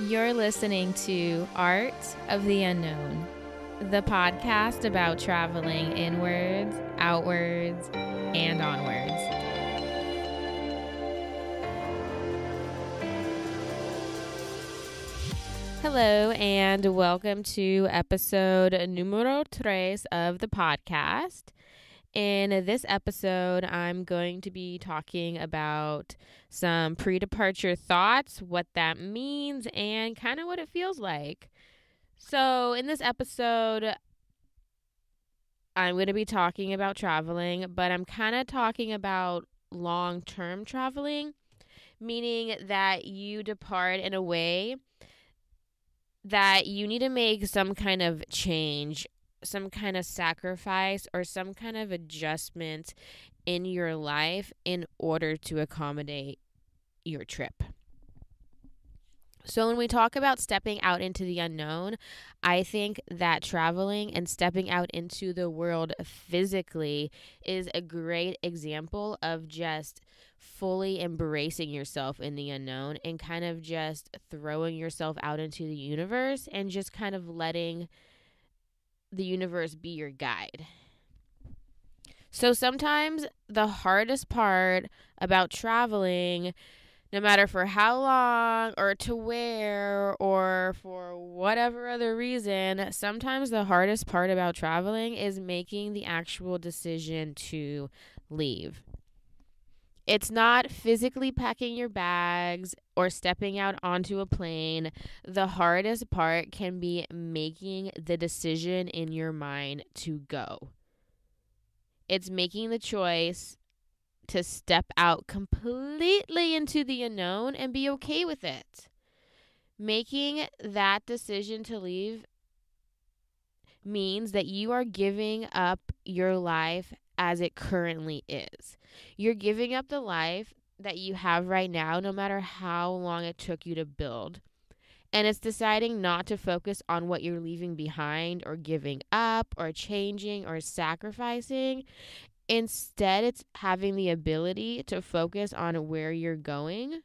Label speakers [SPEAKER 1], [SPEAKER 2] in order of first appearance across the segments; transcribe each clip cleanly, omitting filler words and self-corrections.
[SPEAKER 1] You're listening to Art of the Unknown, the podcast about traveling inwards, outwards, and onwards. Hello, and welcome to episode numero tres of the podcast. In this episode, I'm going to be talking about some pre-departure thoughts, what that means, and kind of what it feels like. So in this episode, I'm going to be talking about traveling, but I'm kind of talking about long-term traveling, meaning that you depart in a way that you need to make some kind of change, some kind of sacrifice, or some kind of adjustment in your life in order to accommodate your trip. So when we talk about stepping out into the unknown, I think that traveling and stepping out into the world physically is a great example of just fully embracing yourself in the unknown and kind of just throwing yourself out into the universe and just kind of letting the universe be your guide. So sometimes the hardest part about traveling, no matter for how long or to where or for whatever other reason, sometimes the hardest part about traveling is making the actual decision to leave. It's not physically packing your bags or stepping out onto a plane. The hardest part can be making the decision in your mind to go. It's making the choice to step out completely into the unknown and be okay with it. Making that decision to leave means that you are giving up your life as it currently is. You're giving up the life that you have right now, no matter how long it took you to build. And it's deciding not to focus on what you're leaving behind or giving up or changing or sacrificing. Instead, it's having the ability to focus on where you're going,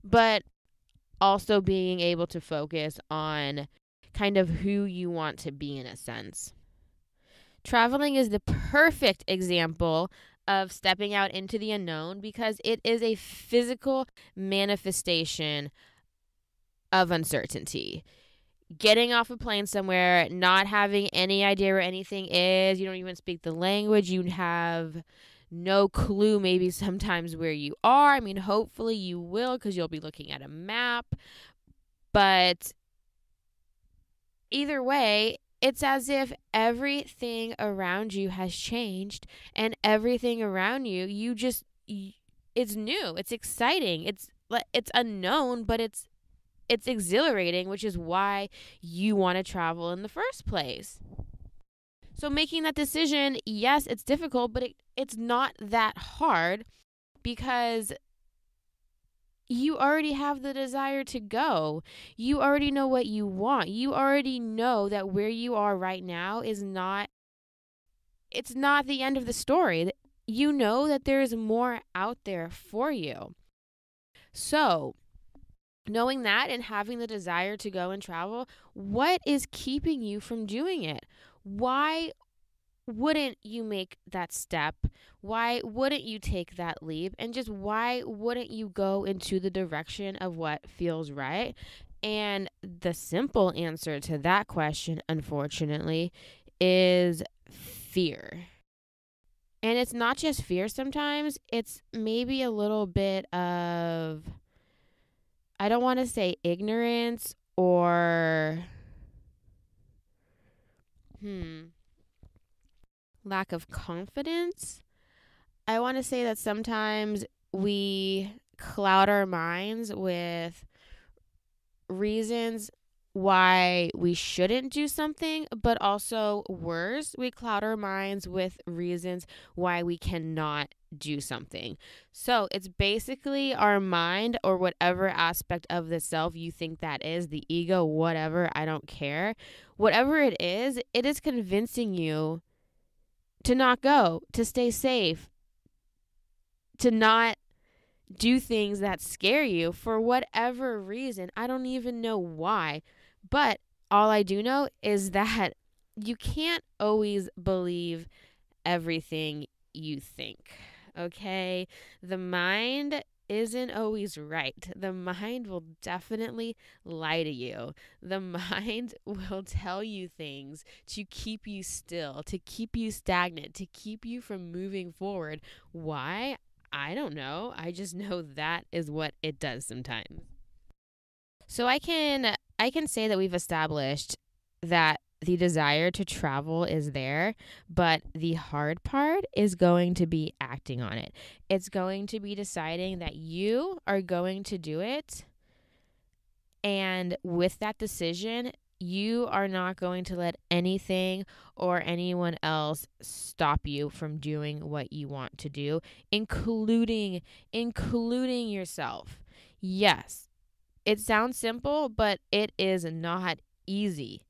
[SPEAKER 1] but also being able to focus on kind of who you want to be in a sense. Traveling is the perfect example of stepping out into the unknown because it is a physical manifestation of uncertainty. Getting off a plane somewhere, not having any idea where anything is, you don't even speak the language, you have no clue maybe sometimes where you are. I mean, hopefully you will because you'll be looking at a map. But either way, it's as if everything around you has changed and everything around you, it's new, it's exciting, it's unknown, but it's exhilarating, which is why you want to travel in the first place. So making that decision, yes, it's difficult, but it's not that hard because you already have the desire to go. You already know what you want. You already know that where you are right now it's not the end of the story. You know that there's more out there for you. So, knowing that and having the desire to go and travel, what is keeping you from doing it? Why wouldn't you make that step? Why wouldn't you take that leap? And just why wouldn't you go into the direction of what feels right? And the simple answer to that question, unfortunately, is fear. And it's not just fear sometimes, it's maybe a little bit of, I don't want to say ignorance or lack of confidence. I want to say that sometimes we cloud our minds with reasons why we shouldn't do something, but also worse, we cloud our minds with reasons why we cannot do something. So it's basically our mind or whatever aspect of the self you think that is, the ego, whatever, I don't care. Whatever it is convincing you to not go, to stay safe, to not do things that scare you for whatever reason. I don't even know why. But all I do know is that you can't always believe everything you think. Okay? The mind isn't always right. The mind will definitely lie to you. The mind will tell you things to keep you still, to keep you stagnant, to keep you from moving forward. Why? I don't know. I just know that is what it does sometimes. So I can say that we've established that the desire to travel is there, but the hard part is going to be acting on it. It's going to be deciding that you are going to do it, and with that decision, you are not going to let anything or anyone else stop you from doing what you want to do, including yourself. Yes, it sounds simple, but it is not easy.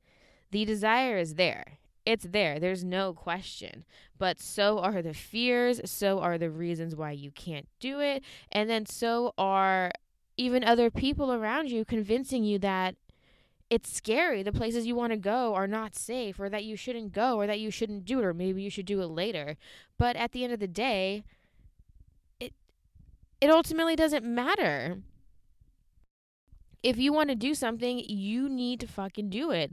[SPEAKER 1] The desire is there. It's there. There's no question. But so are the fears. So are the reasons why you can't do it. And then so are even other people around you convincing you that it's scary. The places you want to go are not safe, or that you shouldn't go, or that you shouldn't do it, or maybe you should do it later. But at the end of the day, it it ultimately doesn't matter. If you want to do something, you need to fucking do it.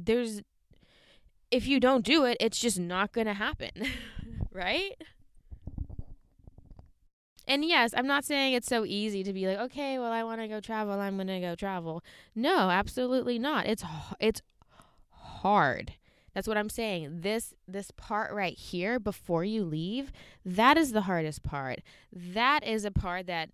[SPEAKER 1] If you don't do it, it's just not going to happen. Right? And yes, I'm not saying it's so easy to be like, okay, well, I want to go travel. I'm going to go travel. No, absolutely not. It's hard. That's what I'm saying. This part right here before you leave, that is the hardest part. That is a part that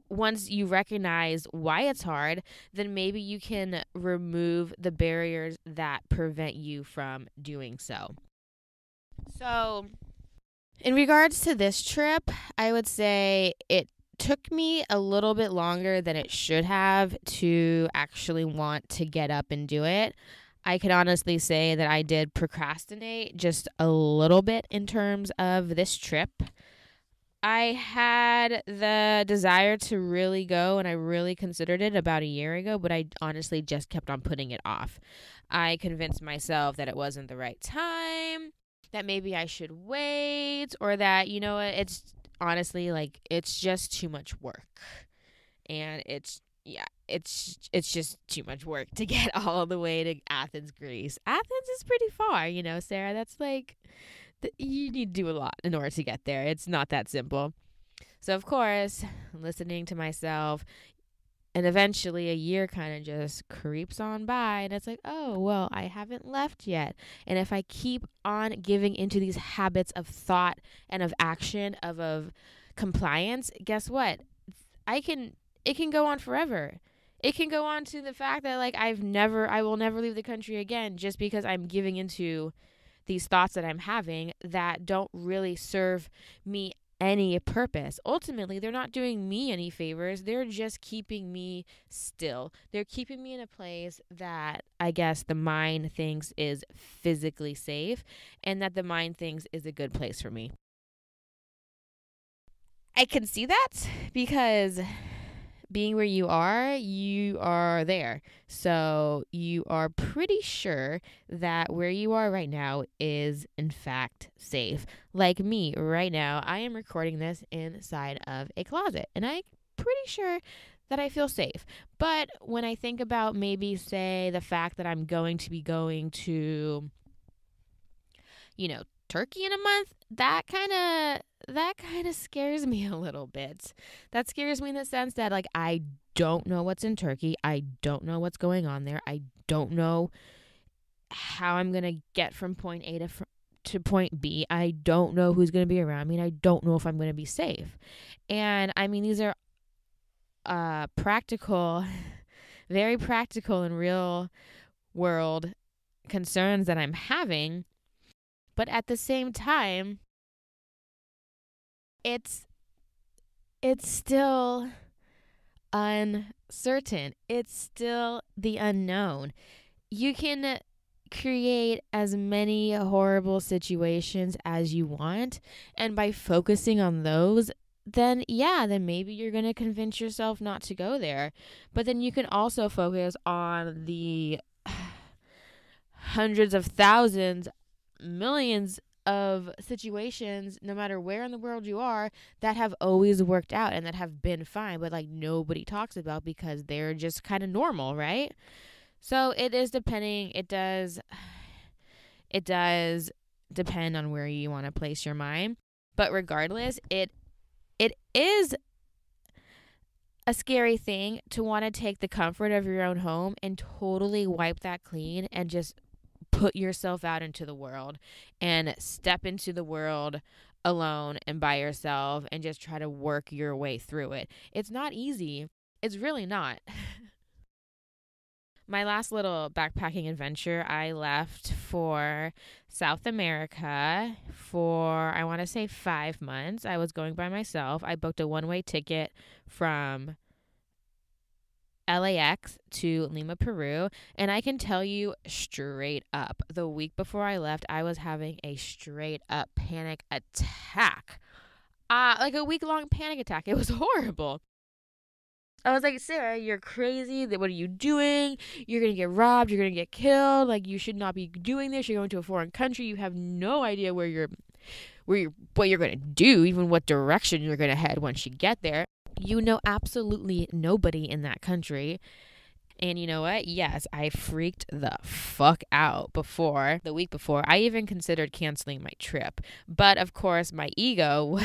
[SPEAKER 1] once you recognize why it's hard, then maybe you can remove the barriers that prevent you from doing so. So, in regards to this trip, I would say it took me a little bit longer than it should have to actually want to get up and do it. I could honestly say that I did procrastinate just a little bit in terms of this trip. I had the desire to really go, and I really considered it about a year ago, but I honestly just kept on putting it off. I convinced myself that it wasn't the right time, that maybe I should wait, or that, it's honestly like it's just too much work. And it's just too much work to get all the way to Athens, Greece. Athens is pretty far, Sarah. That's like you need to do a lot in order to get there. It's not that simple. So, of course, listening to myself, and eventually a year kind of just creeps on by, and it's like, oh, well, I haven't left yet. And if I keep on giving into these habits of thought and of action, of compliance, guess what? It can go on forever. It can go on to the fact that, like, I will never leave the country again just because I'm giving into these thoughts that I'm having that don't really serve me any purpose. Ultimately, they're not doing me any favors. They're just keeping me still. They're keeping me in a place that I guess the mind thinks is physically safe, and that the mind thinks is a good place for me. I can see that because being where you are there. So you are pretty sure that where you are right now is in fact safe. Like me right now, I am recording this inside of a closet, and I'm pretty sure that I feel safe. But when I think about maybe say the fact that I'm going to be going to Turkey in a month, that kind of scares me a little bit. That scares me in the sense that, like, I don't know what's in Turkey. I don't know what's going on there. I don't know how I'm going to get from point A to point B. I don't know who's going to be around me, and I don't know if I'm going to be safe. And I mean, these are practical, very practical and real world concerns that I'm having. But at the same time, it's still uncertain. It's still the unknown. You can create as many horrible situations as you want, and by focusing on those, then yeah, then maybe you're going to convince yourself not to go there. But then you can also focus on the hundreds of thousands, millions of situations, no matter where in the world you are, that have always worked out and that have been fine, but like nobody talks about because they're just kind of normal, right? So it is depending. It does depend on where you want to place your mind. But regardless, it is a scary thing to want to take the comfort of your own home and totally wipe that clean and just put yourself out into the world and step into the world alone and by yourself and just try to work your way through it. It's not easy. It's really not. My last little backpacking adventure, I left for South America for, I want to say 5 months. I was going by myself. I booked a one-way ticket from LAX to Lima, Peru. And I can tell you straight up, the week before I left, I was having a straight up panic attack. Like a week-long panic attack. It was horrible. I was like, Sarah, you're crazy. What are you doing? You're going to get robbed. You're going to get killed. Like, you should not be doing this. You're going to a foreign country. You have no idea what you're going to do, even what direction you're going to head once you get there. You know absolutely nobody in that country. And you know what? Yes, I freaked the fuck out the week before. I even considered canceling my trip. But of course, my ego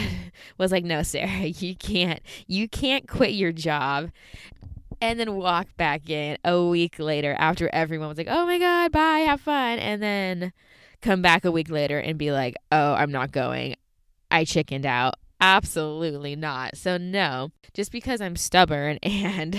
[SPEAKER 1] was like, no, Sarah, you can't quit your job and then walk back in a week later after everyone was like, oh my God, bye, have fun. And then come back a week later and be like, oh, I'm not going. I chickened out. Absolutely not. So no, just because I'm stubborn and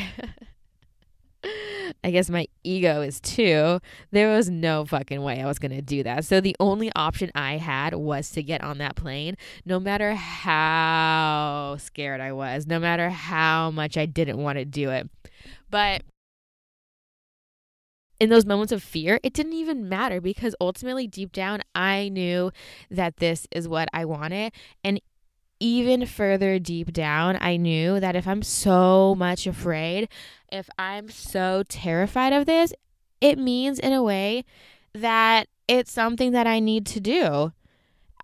[SPEAKER 1] I guess my ego is too, there was no fucking way I was going to do that. So the only option I had was to get on that plane, no matter how scared I was, no matter how much I didn't want to do it. But in those moments of fear, it didn't even matter because ultimately deep down, I knew that this is what I wanted. And even further deep down, I knew that if I'm so much afraid, if I'm so terrified of this, it means in a way that it's something that I need to do.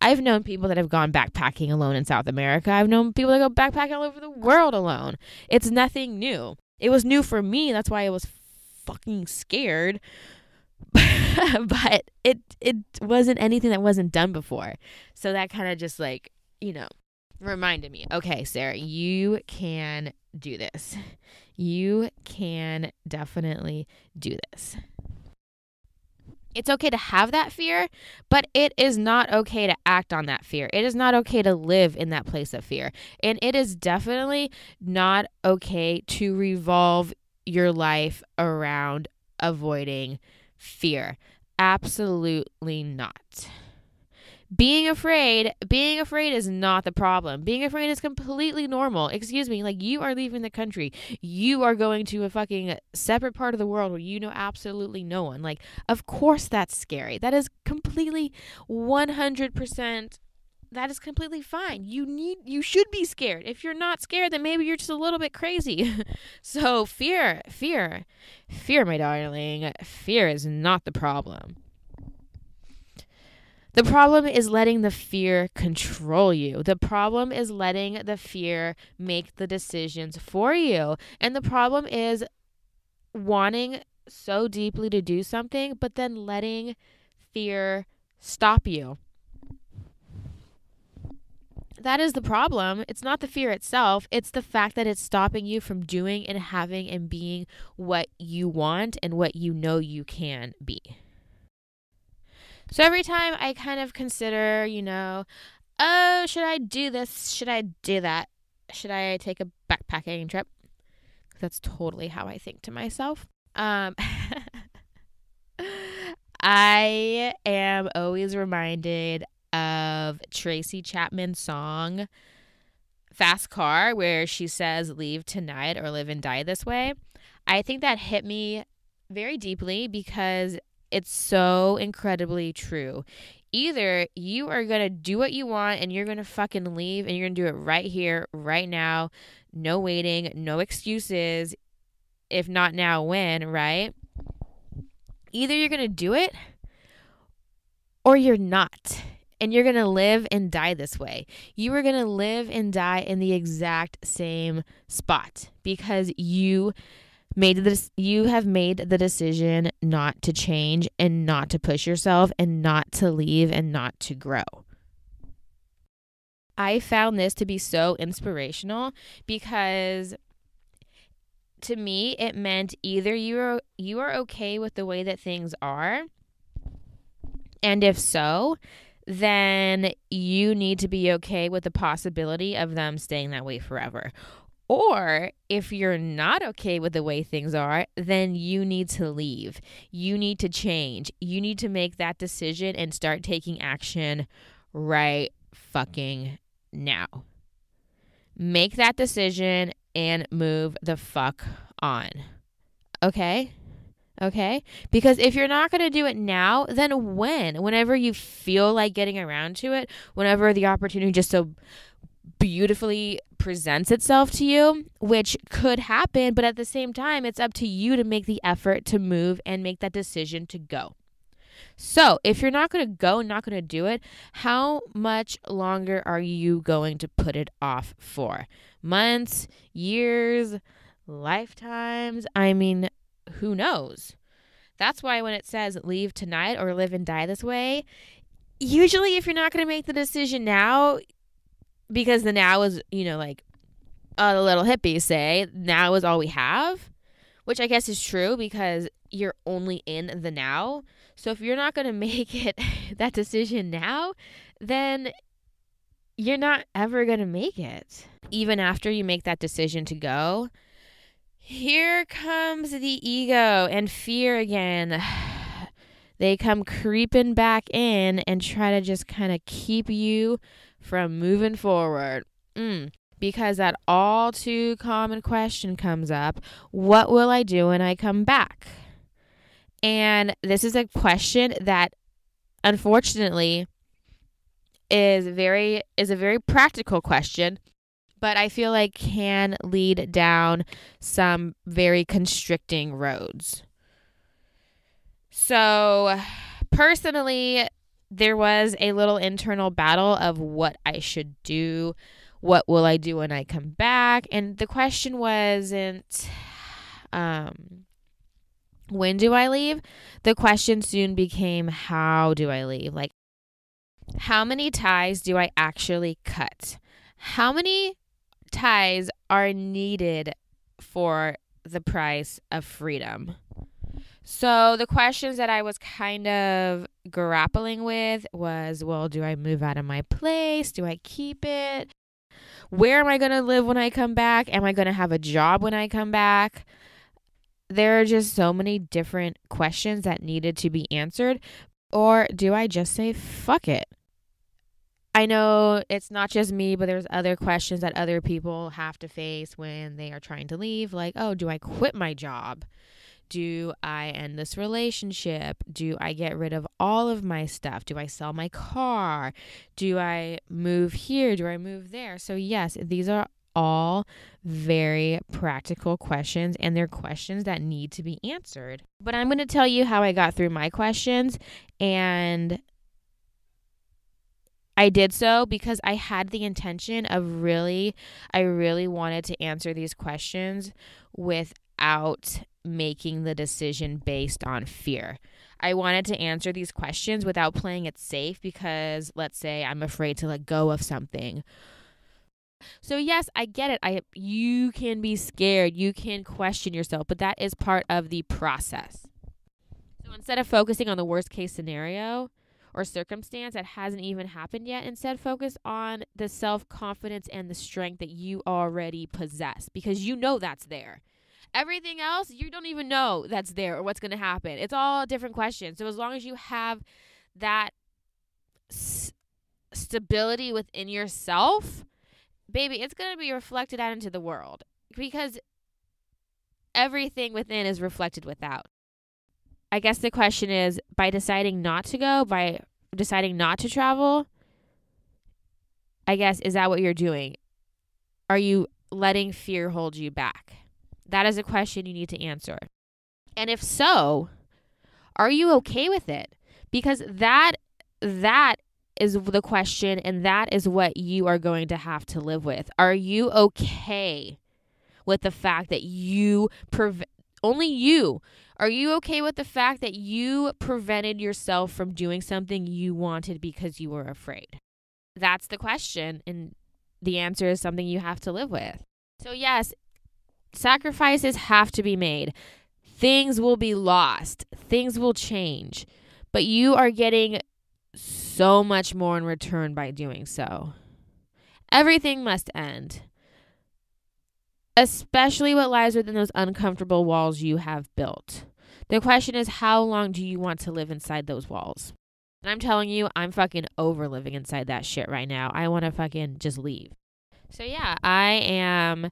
[SPEAKER 1] I've known people that have gone backpacking alone in South America. I've known people that go backpacking all over the world alone. It's nothing new. It was new for me. That's why I was fucking scared. But it wasn't anything that wasn't done before. So that kind of just like, reminded me, okay, Sarah, you can do this. You can definitely do this. It's okay to have that fear, but it is not okay to act on that fear. It is not okay to live in that place of fear. And it is definitely not okay to revolve your life around avoiding fear. Absolutely not. Being afraid is not the problem. Being afraid is completely normal. Excuse me, like you are leaving the country. You are going to a fucking separate part of the world where you know absolutely no one. Like, of course that's scary. That is completely 100%. That is completely fine. You should be scared. If you're not scared, then maybe you're just a little bit crazy. So fear, my darling. Fear is not the problem. The problem is letting the fear control you. The problem is letting the fear make the decisions for you. And the problem is wanting so deeply to do something, but then letting fear stop you. That is the problem. It's not the fear itself. It's the fact that it's stopping you from doing and having and being what you want and what you know you can be. So every time I kind of consider, oh, should I do this? Should I do that? Should I take a backpacking trip? That's totally how I think to myself. I am always reminded of Tracy Chapman's song, Fast Car, where she says, leave tonight or live and die this way. I think that hit me very deeply because it's so incredibly true. Either you are going to do what you want and you're going to fucking leave and you're going to do it right here, right now. No waiting, no excuses. If not now, when, right? Either you're going to do it or you're not. And you're going to live and die this way. You are going to live and die in the exact same spot because you have made the decision not to change and not to push yourself and not to leave and not to grow. I found this to be so inspirational because to me it meant either you are okay with the way that things are, and if so, then you need to be okay with the possibility of them staying that way forever. Or if you're not okay with the way things are, then you need to leave. You need to change. You need to make that decision and start taking action right fucking now. Make that decision and move the fuck on. Okay? Okay? Because if you're not going to do it now, then when? Whenever you feel like getting around to it, whenever the opportunity just so beautifully presents itself to you, which could happen, but at the same time, it's up to you to make the effort to move and make that decision to go. So if you're not going to go and not going to do it, how much longer are you going to put it off for? Months, years, lifetimes? I mean, who knows? That's why when it says leave tonight or live and die this way, usually if you're not going to make the decision now, because the now is, like the little hippies say, now is all we have, which I guess is true because you're only in the now. So if you're not going to make it that decision now, then you're not ever going to make it. Even after you make that decision to go, here comes the ego and fear again. They come creeping back in and try to just kind of keep you from moving forward. Because that all too common question comes up: what will I do when I come back? And this is a question that unfortunately is a very practical question, but I feel like can lead down some very constricting roads. So personally, there was a little internal battle of what I should do. What will I do when I come back? And the question wasn't, when do I leave? The question soon became, how do I leave? Like, how many ties do I actually cut? How many ties are needed for the price of freedom? So the questions that I was kind of grappling with was, well, do I move out of my place? Do I keep it? Where am I going to live when I come back? Am I going to have a job when I come back? There are just so many different questions that needed to be answered. Or do I just say, fuck it? I know it's not just me, but there's other questions that other people have to face when they are trying to leave. Like, oh, do I quit my job? Do I end this relationship? Do I get rid of all of my stuff? Do I sell my car? Do I move here? Do I move there? So yes, these are all very practical questions, and they're questions that need to be answered. But I'm going to tell you how I got through my questions, and I did so because I had the intention of I really wanted to answer these questions without making the decision based on fear. I wanted to answer these questions without playing it safe because, let's say, I'm afraid to let go of something. So yes, I get it. You can be scared. You can question yourself, but that is part of the process. So instead of focusing on the worst case scenario or circumstance that hasn't even happened yet, instead focus on the self-confidence and the strength that you already possess, because you know that's there. Everything else, you don't even know that's there or what's going to happen. It's all different questions. So as long as you have that stability within yourself, baby, it's going to be reflected out into the world, because everything within is reflected without. I guess the question is, by deciding not to go, by deciding not to travel, I guess, is that what you're doing? Are you letting fear hold you back? That is a question you need to answer. And if so, are you okay with it? Because that is the question, and that is what you are going to have to live with. Are you okay with the fact that only you, are you okay with the fact that you prevented yourself from doing something you wanted because you were afraid? That's the question, and the answer is something you have to live with. So yes, sacrifices have to be made. Things will be lost. Things will change. But you are getting so much more in return by doing so. Everything must end, especially what lies within those uncomfortable walls you have built. The question is, how long do you want to live inside those walls? And I'm telling you, I'm fucking over living inside that shit right now. I want to fucking just leave. So yeah, I am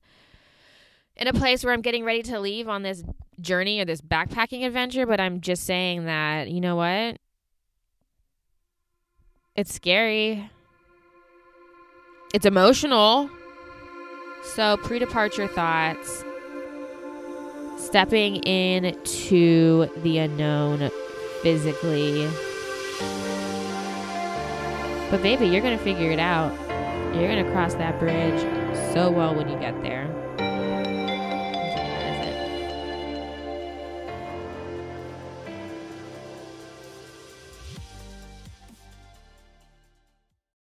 [SPEAKER 1] in a place where I'm getting ready to leave on this journey or this backpacking adventure, but I'm just saying that, you know what? It's scary. It's emotional. So pre-departure thoughts. Stepping into the unknown physically. But baby, you're going to figure it out. You're going to cross that bridge so well when you get there.